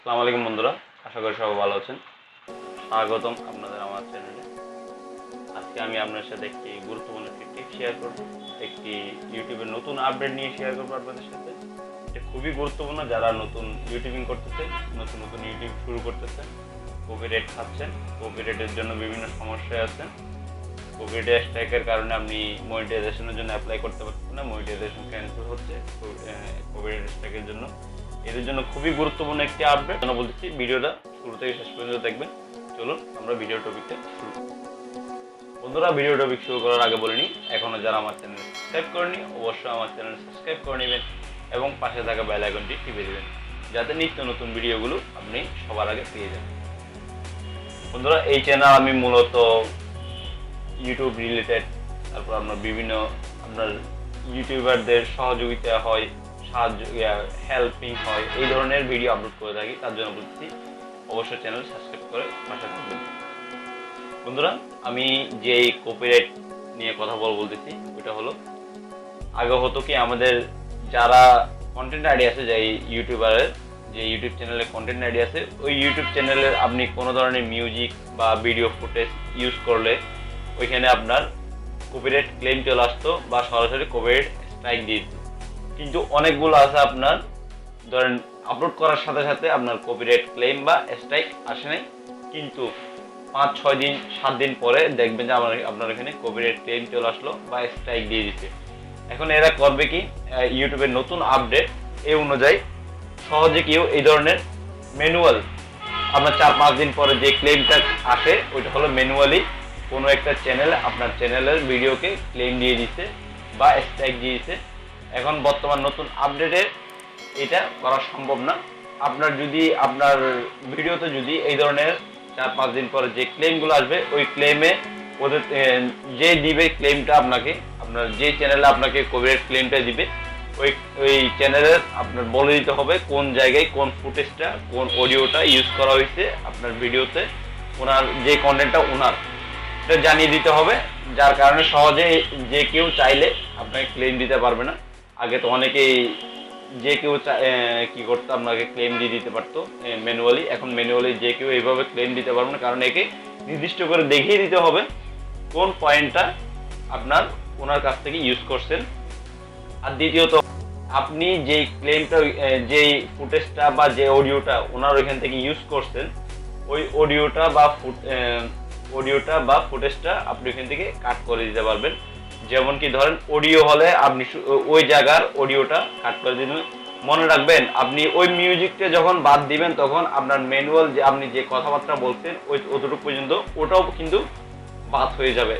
আসসালামু আলাইকুম বন্ধুরা, আশা করি সবাই ভালো আছেন। স্বাগতম আপনাদের আমার চ্যানেলে। আজকে আমি আপনার সাথে একটি গুরুত্বপূর্ণ একটি টিপ শেয়ার করব। একটি ইউটিউবের নতুন আপডেট নিয়ে শেয়ার করব আপনাদের সাথে। এটা খুবই গুরুত্বপূর্ণ যারা নতুন ইউটিউবিং করতেছে, নতুন নতুন ইউটিউব শুরু করতেছে, কপিরাইট খাচ্ছেন, কপিরাইটের জন্য বিভিন্ন সমস্যায় আছেন। কপিরাইট স্ট্রাইকের কারণে আপনি মনিটাইজেশনের জন্য অ্যাপ্লাই করতে পারছেন না, মনিটাইজেশন ক্যান্সেল হচ্ছে কপিরাইট স্ট্রাইকের জন্য। এদের জন্য খুবই গুরুত্বপূর্ণ একটি আপডেট জন্য বলতেছি, ভিডিওটা শুরু থেকে শেষ পর্যন্ত দেখবেন। চলুন আমরা ভিডিও টপিকটা শুরু করি। বন্ধুরা, ভিডিও টপিক শুরু করার আগে বলে নিই, এখনো যারা আমার চ্যানেল সাবস্ক্রাইব করেনি অবশ্যই আমার চ্যানেল সাবস্ক্রাইব করে নেবেন এবং পাশে থাকা বেল আইকনটি টিপে দেবেন যাতে নিত্য নতুন ভিডিওগুলো আপনি সবার আগে পেয়ে যান। বন্ধুরা, এই চ্যানেল আমি মূলত ইউটিউব রিলেটেড, তারপর আপনার বিভিন্ন আপনার ইউটিউবারদের সহযোগিতা হয়, হেল্পিং হয়, এই ধরনের ভিডিও আপলোড করে থাকি। তার জন্য বলছি অবশ্যই চ্যানেল সাবস্ক্রাইব করে পাশে থাকবেন। বন্ধুরা, আমি যে কপিরাইট নিয়ে কথা বলতেছি ওইটা হলো, আগে হতো কি আমাদের যারা কন্টেন্ট আইডি আছে, যে ইউটিউবারের যে ইউটিউব চ্যানেলে কন্টেন্ট আইডি আছে, ওই ইউটিউব চ্যানেলে আপনি কোনো ধরনের মিউজিক বা ভিডিও ফুটেজ ইউজ করলে ওইখানে আপনার কপিরাইট ক্লেম চলে আসতো বা সরাসরি কপিরাইট স্ট্রাইক দিয়ে দিত। কিন্তু অনেকগুলো আছে আপনার ধরেন আপলোড করার সাথে সাথে আপনার কপিরাইট ক্লেম বা স্ট্রাইক আসে নাই, কিন্তু 5-6 দিন 7 দিন পরে দেখবেন যে আপনার এখানে কপিরাইট ক্লেম চলে আসলো বা স্ট্রাইক দিয়ে দিচ্ছে। এখন এরা করবে কি, ইউটিউবের নতুন আপডেট এই অনুযায়ী সহজে কেউ এই ধরনের ম্যানুয়াল আপনার 4-5 দিন পরে যে ক্লেমটা আসে ওইটা হলো ম্যানুয়ালি কোনো একটা চ্যানেল আপনার চ্যানেলের ভিডিওকে ক্লেম দিয়ে দিচ্ছে বা স্ট্রাইক দিয়ে দিচ্ছে। এখন বর্তমান নতুন আপডেটে এটা করা সম্ভব না। আপনার যদি আপনার ভিডিওতে যদি এই ধরনের 4-5 দিন পরে যে ক্লেমগুলো আসবে, ওই ক্লেমে ওদের যে দিবে ক্লেমটা আপনাকে, আপনার যে চ্যানেলে আপনাকে কপিরাইট ক্লেমটা দিবে ওই চ্যানেলের আপনার বলে দিতে হবে কোন জায়গায় কোন ফুটেজটা কোন অডিওটা ইউজ করা হয়েছে আপনার ভিডিওতে, ওনার যে কন্টেন্টটা ওনার এটা জানিয়ে দিতে হবে। যার কারণে সহজে যে কেউ চাইলে আপনাকে ক্লেম দিতে পারবে না। আগে তো অনেকেই যে কেউ কি করতো, আপনাকে ক্লেম দিয়ে দিতে পারতো ম্যানুয়ালি। এখন ম্যানুয়ালি যে কেউ এইভাবে ক্লেম দিতে পারবে না, কারণ একে নির্দিষ্ট করে দেখিয়ে দিতে হবে কোন পয়েন্টটা আপনার ওনার কাছ থেকে ইউজ করছেন। আর দ্বিতীয়ত, আপনি যে ক্লেমটা যে ফুটেজটা বা যে অডিওটা ওনার ওইখান থেকে ইউজ করছেন, ওই অডিওটা বা ফুটেজটা আপনি ওইখান থেকে কাট করে দিতে পারবেন। যেমন কি ধরেন অডিও হলে আপনি ওই জায়গার অডিওটা কাট করে দিবেন। মনে রাখবেন, আপনি ওই মিউজিকটা যখন বাদ দিবেন তখন আপনার ম্যানুয়াল যে আপনি যে কথাবার্তা বলছেন ওই অতটুকু পর্যন্ত ওটাও কিন্তু বাদ হয়ে যাবে।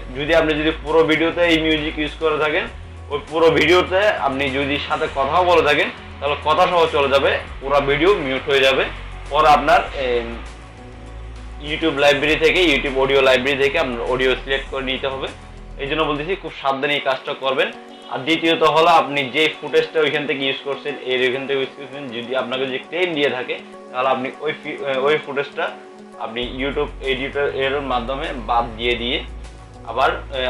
যদি পুরো ভিডিওতে এই মিউজিক ইউজ করে থাকেন, ওই পুরো ভিডিওতে আপনি যদি সাথে কথাও বলে থাকেন তাহলে কথা সহ চলে যাবে, পুরো ভিডিও মিউট হয়ে যাবে। পরে আপনার ইউটিউব লাইব্রেরি থেকে, ইউটিউব অডিও লাইব্রেরি থেকে আপনার অডিও সিলেক্ট করে নিতে হবে। এই জন্য বলতেছি খুব সাবধানে এই কাজটা করবেন। আর দ্বিতীয়ত হলো, আপনি যে ফুটেজটা ওইখান থেকে ইউজ করছেন ওইখান থেকে ইউজ করছেন, যদি আপনাকে যদি ক্লেম দিয়ে থাকে তাহলে আপনি ওই ফুটেজটা আপনি ইউটিউব এডিটর এর মাধ্যমে বাদ দিয়ে আবার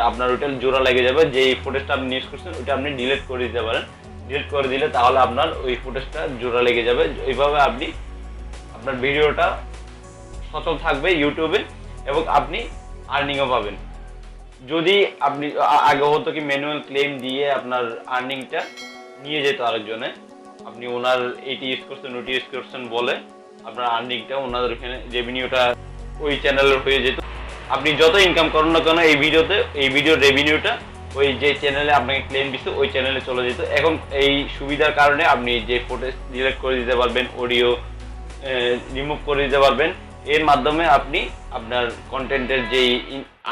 আপনার ওইটা জোড়া লেগে যাবে। যে ফুটেজটা আপনি ইউজ করছেন ওইটা আপনি ডিলিট করে দিতে পারেন। ডিলিট করে দিলে তাহলে আপনার ওই ফুটেজটা জোড়া লেগে যাবে। এইভাবে আপনি আপনার ভিডিওটা সচল থাকবে ইউটিউবে এবং আপনি আর্নিংও পাবেন। যদি আপনি আগে হতো কি ম্যানুয়াল ক্লেম দিয়ে আপনার আর্নিংটা নিয়ে যেত আরেকজনে, আপনি ওনার এইটি ইউজ করছেন ওইটি ইউজ করছেন বলে আপনার আর্নিংটা ওনাদের ওখানে রেভিনিউটা ওই চ্যানেলের হয়ে যেত। আপনি যত ইনকাম করেন না কেন এই ভিডিওর রেভিনিউটা ওই যে চ্যানেলে আপনাকে ক্লেম দিচ্ছে ওই চ্যানেলে চলে যেত। এখন এই সুবিধার কারণে আপনি যে ফুটেজ ডিলিট করে দিতে পারবেন, অডিও রিমুভ করে দিতে পারবেন। এর মাধ্যমে আপনি আপনার কন্টেন্টের যেই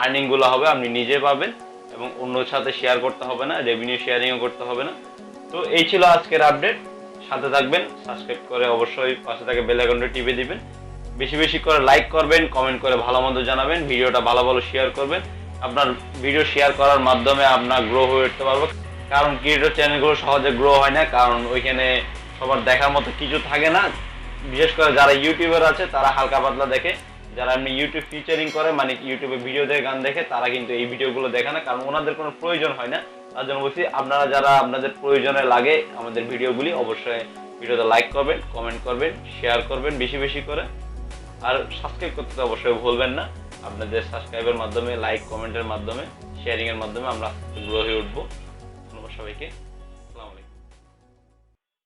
আর্নিংগুলো হবে আপনি নিজে পাবেন এবং অন্যর সাথে শেয়ার করতে হবে না, রেভিনিউ শেয়ারিংও করতে হবে না। তো এই ছিল আজকের আপডেট। সাথে থাকবেন, সাবস্ক্রাইব করে অবশ্যই পাশে থাকা বেল আইকনটা টিপে দিবেন। বেশি বেশি করে লাইক করবেন, কমেন্ট করে ভালো মন্দ জানাবেন, ভিডিওটা ভালো শেয়ার করবেন। আপনার ভিডিও শেয়ার করার মাধ্যমে আপনার গ্রো হয়ে উঠতে পারবে। কারণ ক্রিয়েটর চ্যানেলগুলো সহজে গ্রো হয় না, কারণ ওইখানে সবার দেখার মতো কিছু থাকে না। বিশেষ করে যারা ইউটিউবার আছে তারা হালকা পাতলা দেখে, যারা এমনি ইউটিউব ফিচারিং করে মানে ইউটিউবে ভিডিও দেখে গান দেখে তারা কিন্তু এই ভিডিওগুলো দেখে না, কারণ ওনাদের কোনো প্রয়োজন হয় না। তার জন্য বলছি, আপনারা যারা আপনাদের প্রয়োজনে লাগে আমাদের ভিডিওগুলি অবশ্যই ভিডিওতে লাইক করবেন, কমেন্ট করবেন, শেয়ার করবেন বেশি বেশি করে। আর সাবস্ক্রাইব করতে তো অবশ্যই ভুলবেন না। আপনাদের সাবস্ক্রাইবের মাধ্যমে, লাইক কমেন্টের মাধ্যমে, শেয়ারিংয়ের মাধ্যমে আমরা গ্রো হয়ে উঠবো। ধন্যবাদ সবাইকে।